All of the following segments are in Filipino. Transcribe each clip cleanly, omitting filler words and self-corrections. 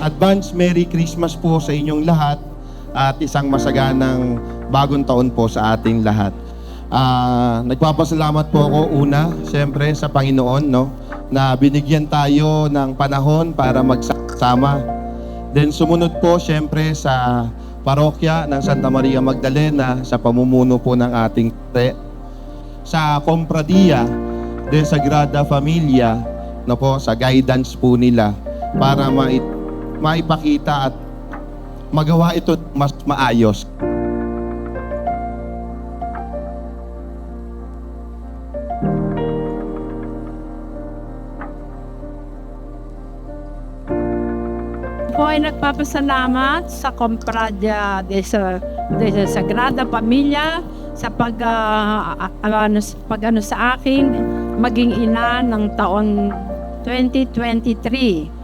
Advance Merry Christmas po sa inyong lahat at isang masaganang bagong taon po sa ating lahat. Nagpapasalamat po ako una, siyempre sa Panginoon, no, na binigyan tayo ng panahon para magsama. Then sumunod po siyempre sa parokya ng Santa Maria Magdalena sa pamumuno po ng ating sa Compradia de Sagrada Familia, no po, sa guidance po nila para maipakita at magawa ito mas maayos. Po ay nagpapasalamat sa Compradia de Sagrada Familia sa pag-ano sa aking maging ina ng taon 2023.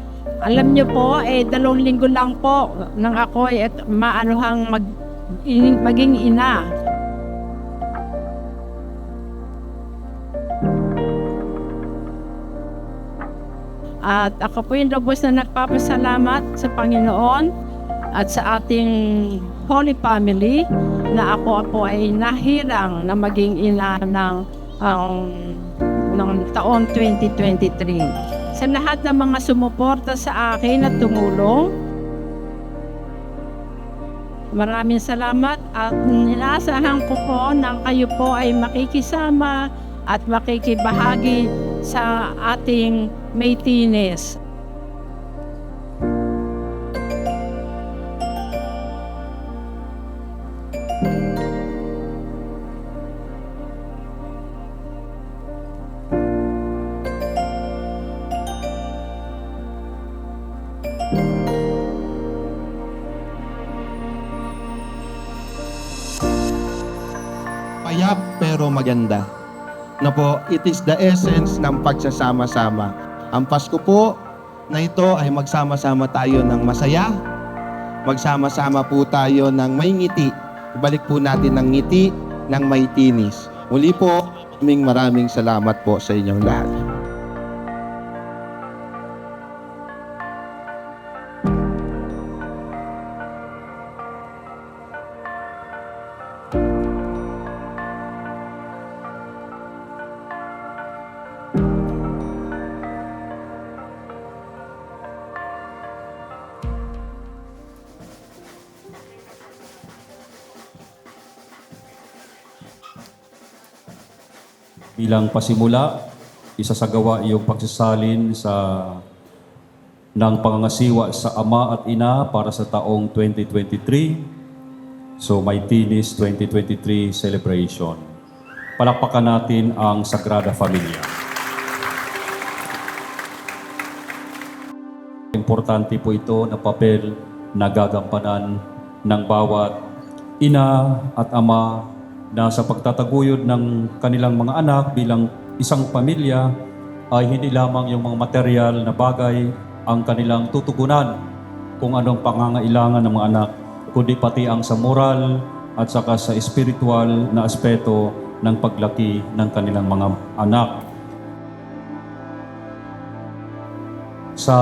Alam niyo po, 2 linggo lang po nang ako ay maanuhang maging ina. At ako po yung lubos na nagpapasalamat sa Panginoon at sa ating Holy Family na ako ay nahirang na maging ina ng taon 2023. Sa lahat ng mga sumuporta sa akin at tumulong, maraming salamat at inaasahan ko po na kayo po ay makikisama at makikibahagi sa ating May Tinis. Payap pero maganda. Na po, it is the essence ng pagsasama-sama. Ang Pasko po na ito ay magsama-sama tayo ng masaya, magsama-sama po tayo ng may ngiti. Ibalik po natin ang ngiti ng may tinis. Muli po, maraming salamat po sa inyong lahat. Bilang pasimula, isasagawa iyong pagsasalin ng pangangasiwa sa Ama at Ina para sa taong 2023. So, May Tinis 2023 celebration. Palakpakan natin ang Sagrada Familia. Importante po ito na papel na gagampanan ng bawat ina at ama na sa pagtataguyod ng kanilang mga anak bilang isang pamilya ay hindi lamang yung mga material na bagay ang kanilang tutugunan kung anong pangangailangan ng mga anak, kundi pati ang sa moral at saka sa spiritual na aspeto ng paglaki ng kanilang mga anak. Sa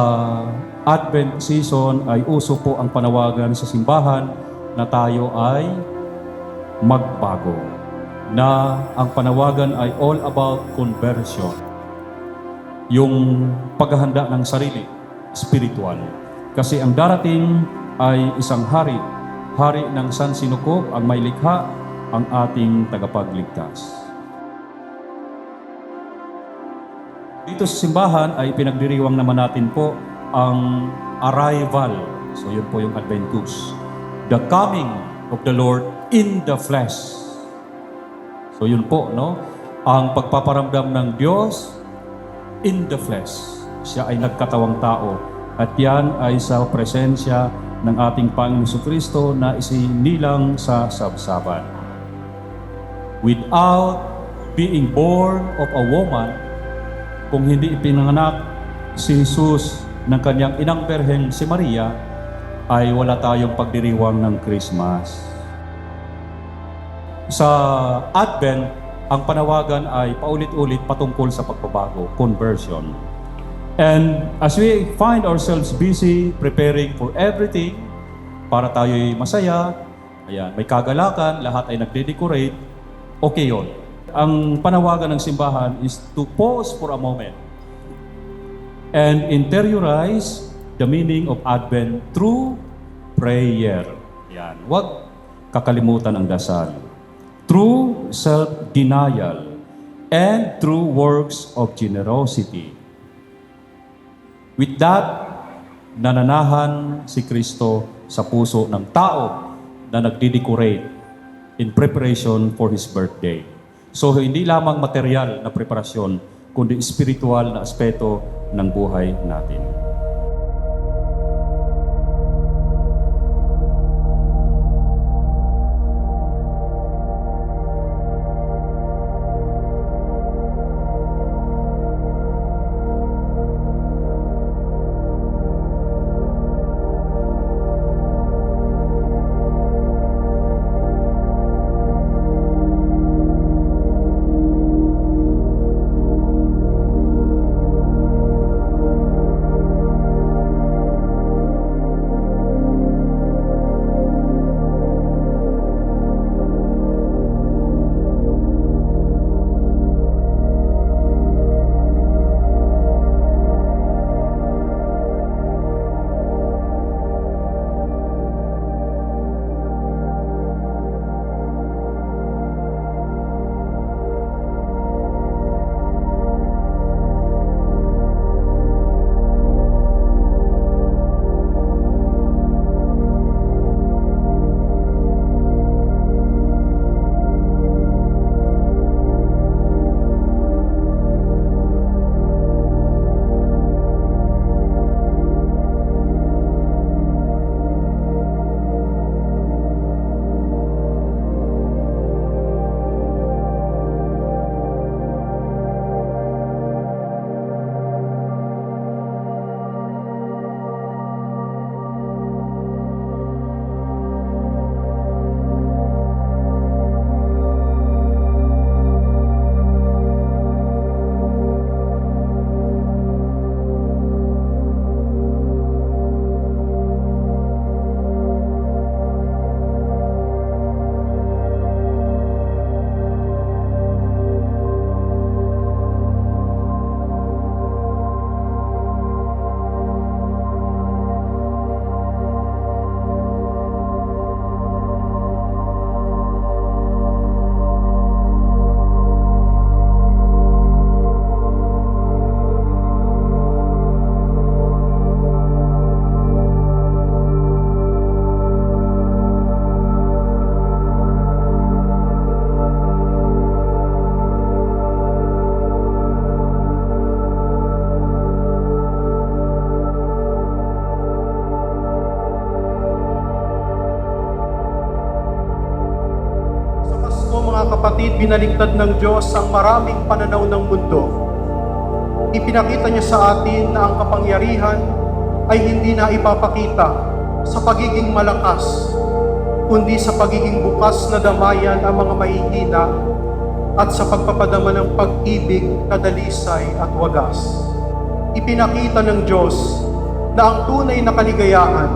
Advent season ay uso po ang panawagan sa simbahan na tayo ay magbago, na ang panawagan ay all about conversion, yung paghahanda ng sarili, spiritual. Kasi ang darating ay isang hari ng sansinukob, ang may likha, ang ating tagapagligtas. Dito sa simbahan ay pinagdiriwang naman natin po ang arrival. So yun po yung Adventus, the coming of the Lord in the flesh. So yun po, no? Ang pagpaparamdam ng Diyos in the flesh. Siya ay nagkatawang tao. At yan ay sa presensya ng ating Panginoon Jesucristo na isinilang sa sabsaban. Without being born of a woman, kung hindi ipinanganak si Jesus ng kanyang inang berheng si Maria, ay wala tayong pagdiriwang ng Christmas. Sa Advent, ang panawagan ay paulit-ulit patungkol sa pagbabago, conversion. And as we find ourselves busy preparing for everything, para tayo'y masaya, ayan, may kagalakan, lahat ay nagde-decorate, okay yun. Ang panawagan ng simbahan is to pause for a moment and interiorize the meaning of Advent through prayer. Yan. Huwag kakalimutan ang dasal. Through self-denial and through works of generosity. With that, nananahan si Kristo sa puso ng tao na nagdi-decorate in preparation for His birthday. So hindi lamang material na preparasyon, kundi spiritual na aspeto ng buhay natin. Mga kapatid, binaligtad ng Diyos ang maraming pananaw ng mundo. Ipinakita niya sa atin na ang kapangyarihan ay hindi na ipapakita sa pagiging malakas, kundi sa pagiging bukas na damayan ang mga mahihina at sa pagpapadama ng pag-ibig na dalisay at wagas. Ipinakita ng Diyos na ang tunay na kaligayahan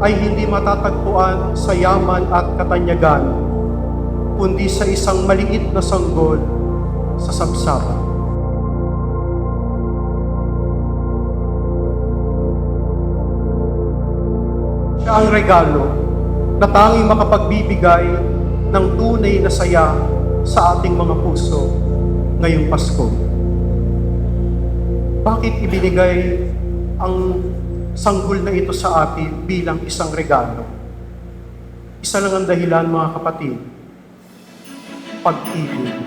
ay hindi matatagpuan sa yaman at katanyagan, kundi sa isang maliit na sanggol sa sabsaban. Siya ang regalo na tanging makapagbibigay ng tunay na saya sa ating mga puso ngayong Pasko. Bakit ibinigay ang sanggol na ito sa atin bilang isang regalo? Isa lang ang dahilan, mga kapatid: pag-ibig.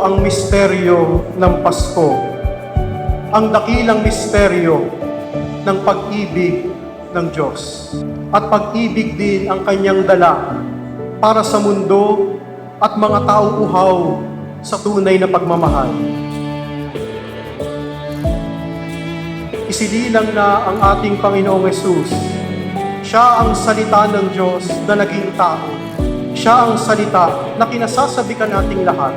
ang misteryo ng Pasko, ang dakilang misteryo ng pag-ibig ng Diyos. At pag-ibig din ang kanyang dala para sa mundo at mga taong uhaw sa tunay na pagmamahal. Isinilang na ang ating Panginoong Hesus. Siya ang salita ng Diyos na naging tao. Siya ang salita na kinasasabikan nating lahat.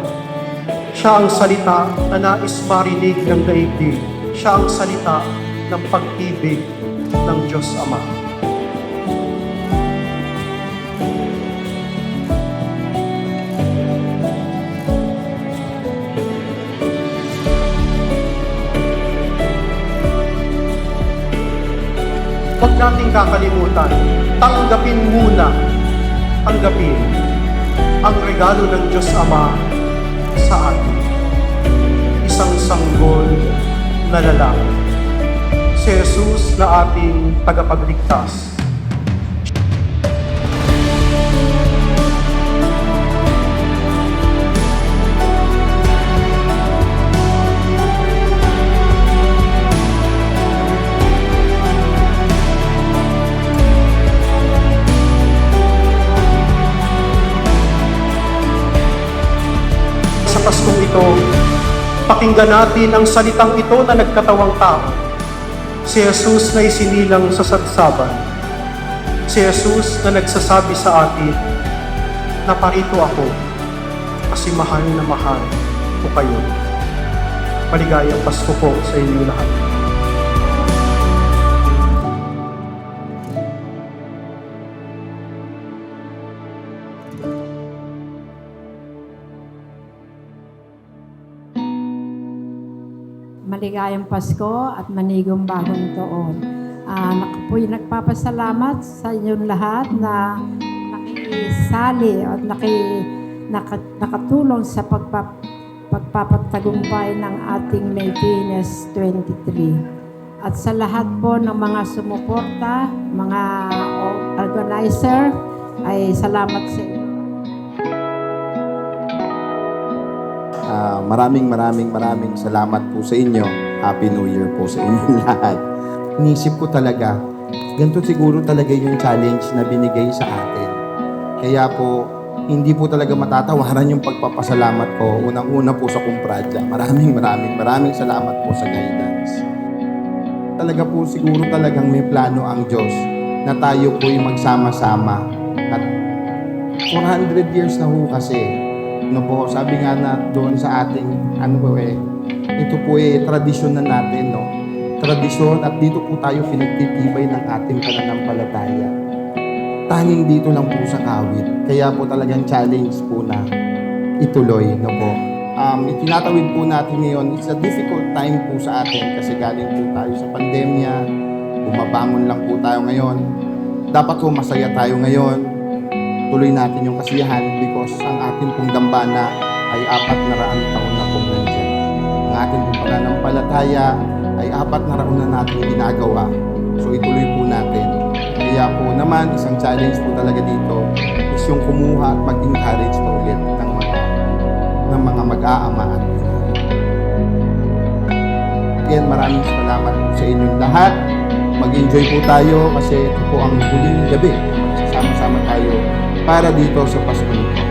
Siya ang salita na nais marinig ng daigdig. Siya ang salita ng pag-ibig ng Diyos Ama. Huwag nating kakalimutan, tanggapin muna, tanggapin ang regalo ng Diyos Ama sa atin. Isang sanggol na lalaki. Si Jesus na ating tagapagligtas. Sa Paskong ito, pakinggan natin ang salitang ito na nagkatawang tao. Si Jesus na isinilang sa sadsaban. Si Jesus na nagsasabi sa atin na parito ako kasi mahal na mahal ko kayo. Maligayang Pasko po sa inyong lahat. Maligayang Pasko at manigong bagong taon. Ako po'y nagpapasalamat sa inyong lahat na nakisali at nakatulong sa pagpapatagumpay ng ating May Venus 23. At sa lahat po ng mga sumuporta, mga organizer, ay salamat sa inyo. Maraming salamat po sa inyo. Happy New Year po sa inyong lahat. Inisip ko talaga, ganito siguro talaga yung challenge na binigay sa atin. Kaya po, hindi po talaga matatawaran yung pagpapasalamat ko. Unang-una po sa Kumpradya. Maraming salamat po sa guidance. Talaga po siguro talagang may plano ang Diyos na tayo po yung magsama-sama. At 400 years na ho kasi, po, sabi nga na doon sa ating, ito po tradisyon na natin, no? Tradisyon at dito po tayo pinagtitibay ng ating pananampalataya. Tanging dito lang po sa Kawit. Kaya po talagang challenge po na ituloy, no po. Itinatawid po natin ngayon, it's a difficult time po sa atin kasi galing po tayo sa pandemya, bumabangon lang po tayo ngayon. Dapat po masaya tayo ngayon. Tuloy natin yung kasiyahan because ang ating pong dambana ay 400 taon na pong nandiyan. Ang ating pong pananampalataya ay 400 na natin ginagawa. So ituloy po natin. Kaya po naman, isang challenge po talaga dito is yung kumuha at mag-encourage po ulit ng mga mag-aama at ina. Again, maraming salamat po sa inyong lahat. Mag-enjoy po tayo kasi ito po ang huling gabi. Magsasama-sama tayo para dito sa Pasko nito.